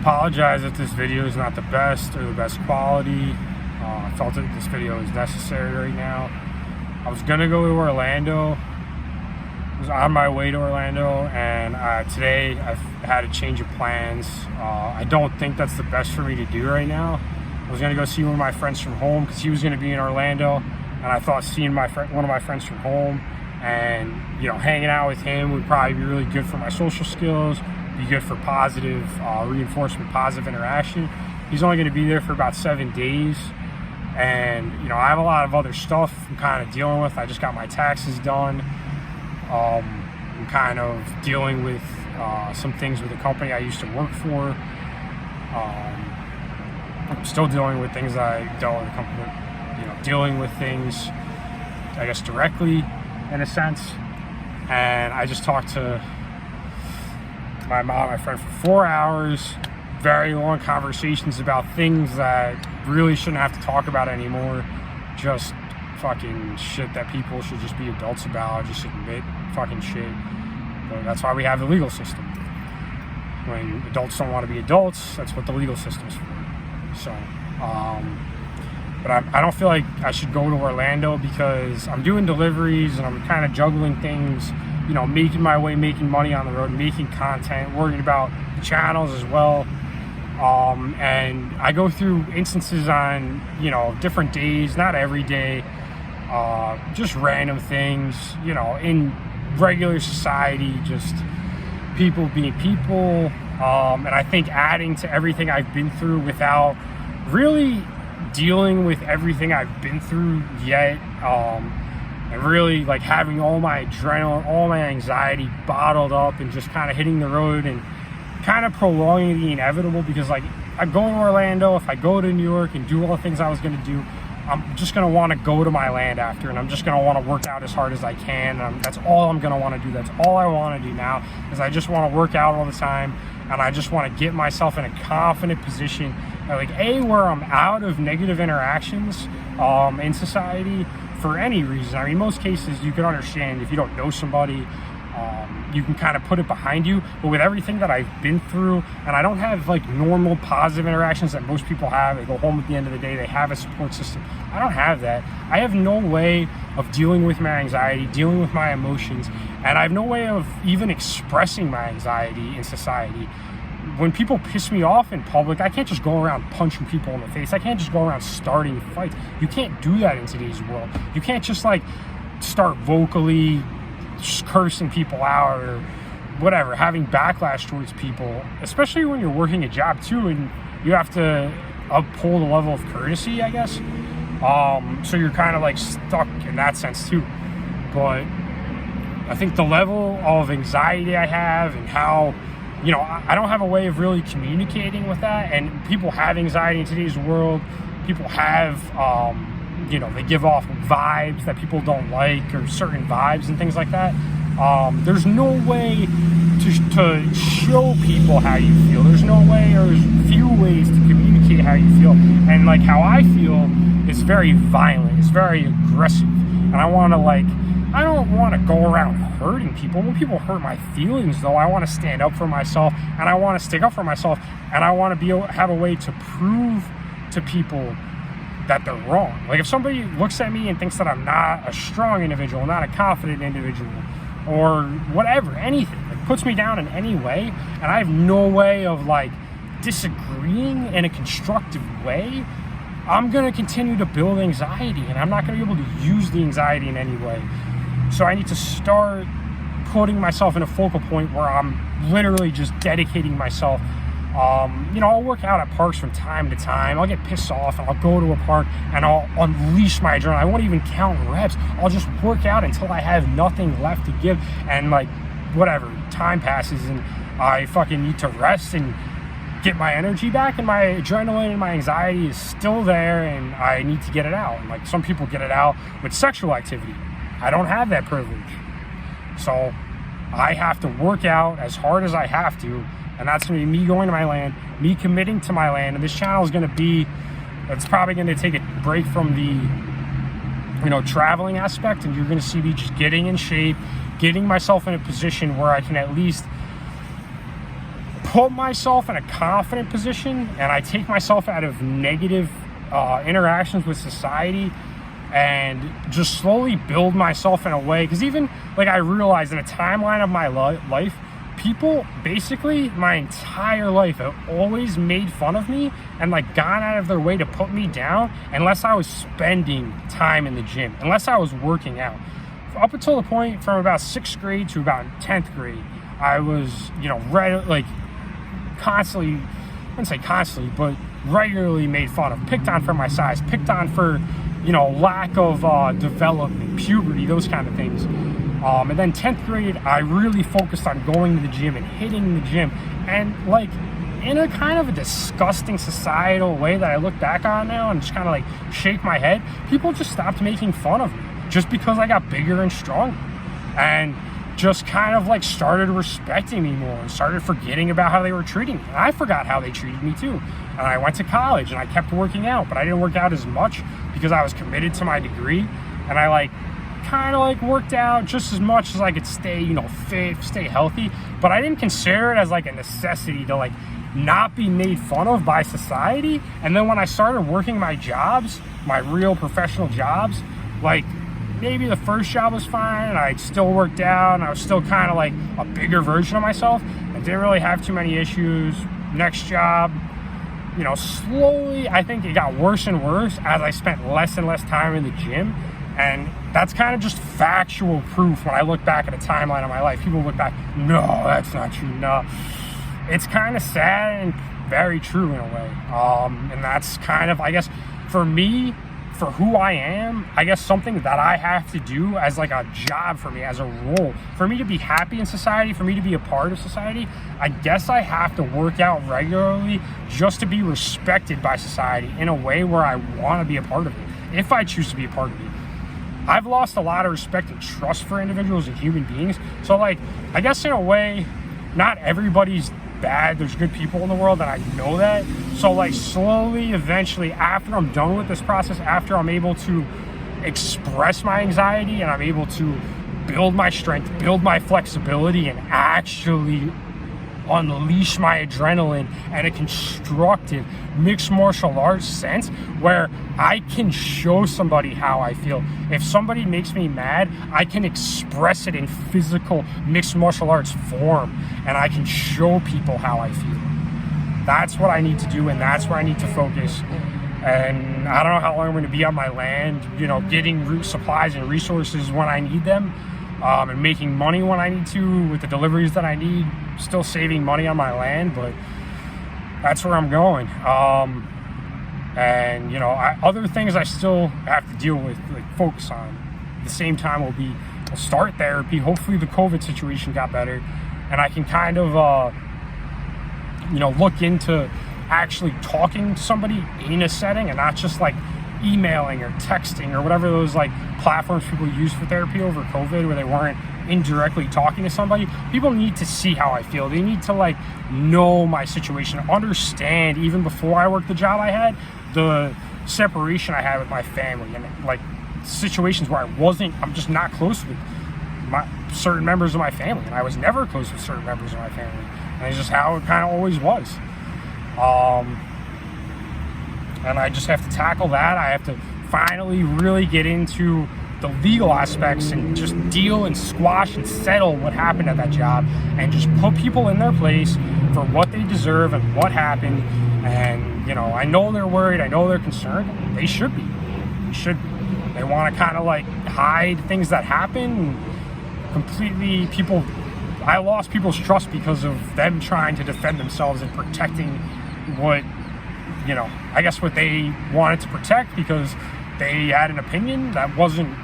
apologize if this video is not the best or the best quality. I felt that this video is necessary right now. I was gonna go to Orlando. I was on my way to Orlando, and today I've had a change of plans. I don't think that's the best for me to do right now. I was gonna go see one of my friends from home because he was gonna be in Orlando, and I thought seeing one of my friends from home and hanging out with him would probably be really good for my social skills, be good for positive reinforcement, positive interaction. He's only going to be there for about 7 days, and I have a lot of other stuff I'm kind of dealing with. I just got my taxes done. I'm kind of dealing with some things with the company I used to work for. I'm still dealing with things that I dealt with the company, dealing with things, I guess, directly in a sense. And I just talked to my mom, my friend, for 4 hours, very long conversations about things that really shouldn't have to talk about anymore. Just fucking shit that people should just be adults about, just admit fucking shit. But that's why we have the legal system. When adults don't want to be adults, that's what the legal system's for. So, but I don't feel like I should go to Orlando because I'm doing deliveries and I'm kind of juggling things, making my way, making money on the road, making content, worrying about channels as well. And I go through instances on, different days, not every day, just random things, in regular society, just people being people. And I think adding to everything I've been through without really dealing with everything I've been through yet, and really like having all my adrenaline, all my anxiety bottled up and just kind of hitting the road and kind of prolonging the inevitable, because like I'm going to Orlando, if I go to New York and do all the things I was going to do, I'm just going to want to go to my land after, and I'm just going to want to work out as hard as I can. That's all I'm going to want to do. That's all I want to do now, is I just want to work out all the time, and I just want to get myself in a confident position, like where I'm out of negative interactions in society for any reason. I mean, most cases you can understand if you don't know somebody, you can kind of put it behind you. But with everything that I've been through, and I don't have like normal positive interactions that most people have, they go home at the end of the day, they have a support system. I don't have that. I have no way of dealing with my anxiety, dealing with my emotions, and I have no way of even expressing my anxiety in society. When people piss me off in public, I can't just go around punching people in the face. I can't just go around starting fights. You can't do that in today's world. You can't just like start vocally just cursing people out or whatever, having backlash towards people, especially when you're working a job too, and you have to uphold a level of courtesy, I guess. So you're kind of like stuck in that sense too. But I think the level of anxiety I have and how, I don't have a way of really communicating with that, and people have anxiety in today's world. People have, they give off vibes that people don't like, or certain vibes and things like that. There's no way to show people how you feel. There's no way, or there's few ways to communicate how you feel. And like how I feel is very violent, it's very aggressive. And I don't want to go around hurting people. When people hurt my feelings, though, I want to stand up for myself, and I want to stick up for myself, and I want to have a way to prove to people that they're wrong. Like if somebody looks at me and thinks that I'm not a strong individual, not a confident individual, or whatever, anything, like puts me down in any way, and I have no way of like disagreeing in a constructive way, I'm going to continue to build anxiety, and I'm not going to be able to use the anxiety in any way. So I need to start putting myself in a focal point where I'm literally just dedicating myself. I'll work out at parks from time to time. I'll get pissed off and I'll go to a park and I'll unleash my adrenaline. I won't even count reps. I'll just work out until I have nothing left to give. And like, whatever, time passes and I fucking need to rest and get my energy back, and my adrenaline and my anxiety is still there, and I need to get it out. And like some people get it out with sexual activity. I don't have that privilege. So I have to work out as hard as I have to, and that's going to be me going to my land, me committing to my land. And this channel is going to be, it's probably going to take a break from the traveling aspect, and you're going to see me just getting in shape, getting myself in a position where I can at least put myself in a confident position and I take myself out of negative interactions with society and just slowly build myself in a way, because even like I realized in a timeline of my life, people basically my entire life have always made fun of me and like gone out of their way to put me down unless I was spending time in the gym, unless I was working out. Up until the point from about 6th grade to about 10th grade, I was, constantly, I wouldn't say constantly, but regularly made fun of, picked on for my size, picked on for, lack of development, puberty, those kind of things. And then 10th grade, I really focused on going to the gym and hitting the gym. And like in a kind of a disgusting societal way that I look back on now and just kind of like shake my head, people just stopped making fun of me just because I got bigger and stronger. And just kind of like started respecting me more and started forgetting about how they were treating me. And I forgot how they treated me too. And I went to college and I kept working out, but I didn't work out as much because I was committed to my degree. And I kind of worked out just as much as I could stay, fit, stay healthy. But I didn't consider it as like a necessity to not be made fun of by society. And then when I started working my jobs, my real professional jobs, maybe the first job was fine and I still worked out and I was still kind of like a bigger version of myself. I didn't really have too many issues. Next job, slowly I think it got worse and worse as I spent less and less time in the gym. And that's kind of just factual proof when I look back at a timeline of my life. People look back, no, that's not true, no. It's kind of sad and very true in a way. And that's kind of, I guess, for me, for who I am, I guess something that I have to do as like a job for me, as a role, for me to be happy in society, for me to be a part of society, I guess I have to work out regularly just to be respected by society in a way where I want to be a part of it, if I choose to be a part of it. I've lost a lot of respect and trust for individuals and human beings. So I guess in a way, not everybody's bad. There's good people in the world, and I know that. So slowly, eventually, after I'm done with this process, after I'm able to express my anxiety and I'm able to build my strength, build my flexibility, and actually unleash my adrenaline in a constructive mixed martial arts sense where I can show somebody how I feel. If somebody makes me mad, I can express it in physical mixed martial arts form and I can show people how I feel. That's what I need to do, and that's where I need to focus. And I don't know how long I'm going to be on my land, getting root supplies and resources when I need them, and making money when I need to with the deliveries that I need, still saving money on my land, but that's where I'm going. And other things I still have to deal with, focus on. At the same time, I'll start therapy. Hopefully the COVID situation got better and I can kind of look into actually talking to somebody in a setting and not just emailing or texting or whatever those platforms people use for therapy over COVID, where they weren't indirectly talking to somebody. People need to see how I feel. They need to know my situation, understand even before I worked the job I had, the separation I had with my family, and situations where I'm just not close with certain members of my family, and I was never close with certain members of my family, and it's just how it kind of always was. And I just have to tackle that. I have to finally really get into the legal aspects and just deal and squash and settle what happened at that job and just put people in their place for what they deserve and what happened. And, I know they're worried. I know they're concerned. They should be. They should be. They want to kind of hide things that happen. Completely I lost people's trust because of them trying to defend themselves and protecting what, I guess what they wanted to protect because they had an opinion that wasn't,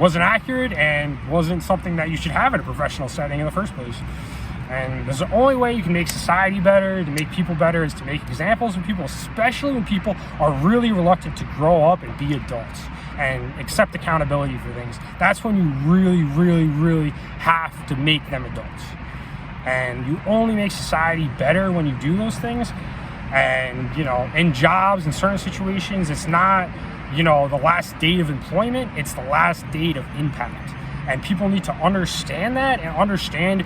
wasn't accurate and wasn't something that you should have in a professional setting in the first place. And there's the only way you can make society better, to make people better, is to make examples of people, especially when people are really reluctant to grow up and be adults and accept accountability for things. That's when you really, really, really have to make them adults. And you only make society better when you do those things. And, in jobs and certain situations, it's not, the last date of employment, it's the last date of impact. And people need to understand that and understand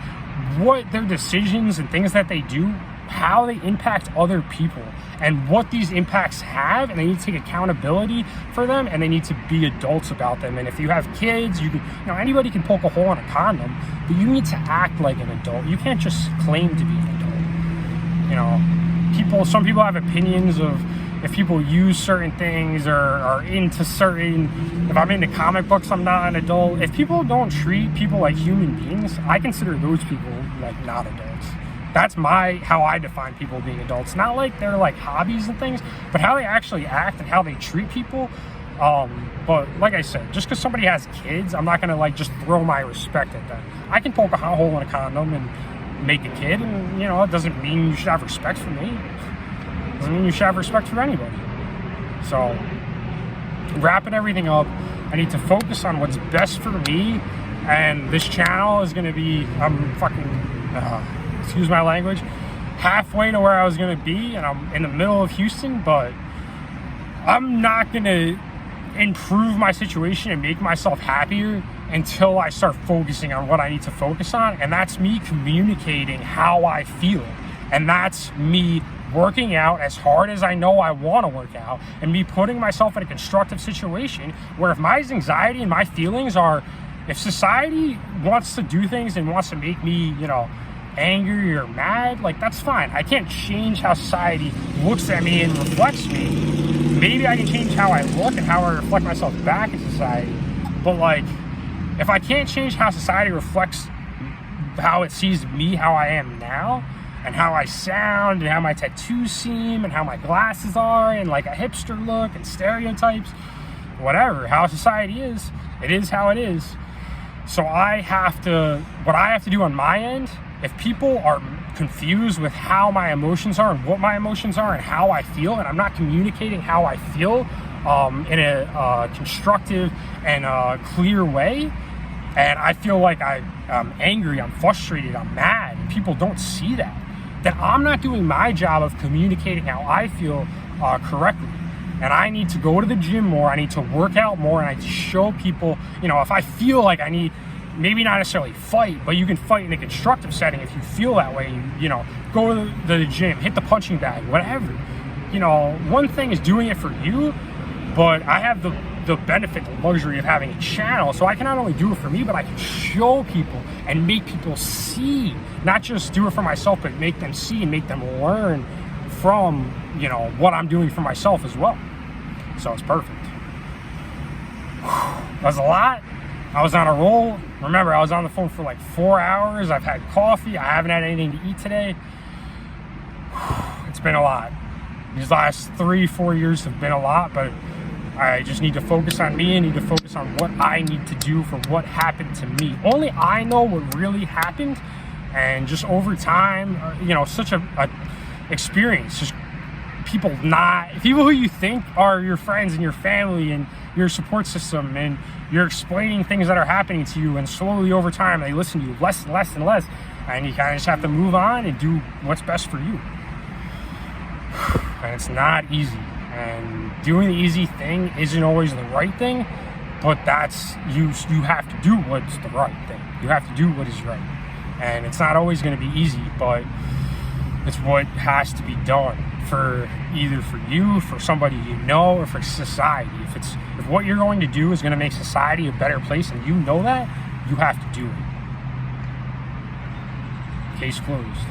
what their decisions and things that they do, how they impact other people, and what these impacts have, and they need to take accountability for them, and they need to be adults about them. And if you have kids, anybody can poke a hole in a condom, but you need to act like an adult. You can't just claim to be an adult. Some people have opinions of if people use certain things or are into certain, if I'm into comic books, I'm not an adult. If people don't treat people like human beings, I consider those people like not adults. That's how I define people being adults. Not like they're like hobbies and things, but how they actually act and how they treat people. But like I said, just because somebody has kids, I'm not gonna like just throw my respect at them. I can poke a hole in a condom and make a kid, and it doesn't mean you should have respect for me. It doesn't mean you should have respect for anybody. So, wrapping everything up, I need to focus on what's best for me, and this channel is gonna be, excuse my language, halfway to where I was going to be, and I'm in the middle of Houston, but I'm not going to improve my situation and make myself happier until I start focusing on what I need to focus on, and that's me communicating how I feel, and that's me working out as hard as I know I want to work out, and me putting myself in a constructive situation where if my anxiety and my feelings are, if society wants to do things and wants to make me, angry or mad, like that's fine. I can't change how society looks at me and reflects me. Maybe I can change how I look and how I reflect myself back in society. But like, if I can't change how society reflects how it sees me, how I am now, and how I sound, and how my tattoos seem, and how my glasses are, and like a hipster look, and stereotypes, whatever, how society is, it is how it is. So what I have to do on my end, if people are confused with how my emotions are and what my emotions are and how I feel, and I'm not communicating how I feel in a constructive and clear way, and I feel like I'm angry, I'm frustrated, I'm mad, and people don't see that, then I'm not doing my job of communicating how I feel correctly. And I need to go to the gym more, I need to work out more, and I need to show people, if I feel like I need, maybe not necessarily fight, but you can fight in a constructive setting if you feel that way. Go to the gym, hit the punching bag, whatever. One thing is doing it for you, but I have the benefit, the luxury of having a channel, so I can not only do it for me, but I can show people and make people see, not just do it for myself, but make them see and make them learn from, what I'm doing for myself as well. So it's perfect. That was a lot. I was on a roll. Remember, I was on the phone for like 4 hours. I've had coffee. I haven't had anything to eat today. It's been a lot. These last 3-4 years have been a lot, but I just need to focus on me. I need to focus on what I need to do for what happened to me. Only I know what really happened, and just over time, such a experience. Just people who you think are your friends and your family and your support system, and you're explaining things that are happening to you, and slowly over time they listen to you less and less and less, and you kind of just have to move on and do what's best for you. And it's not easy, and doing the easy thing isn't always the right thing, but that's you have to do what's the right thing. You have to do what is right, and it's not always going to be easy, but it's what has to be done for either for you, for somebody or for society. If what you're going to do is going to make society a better place, and that, you have to do it. Case closed.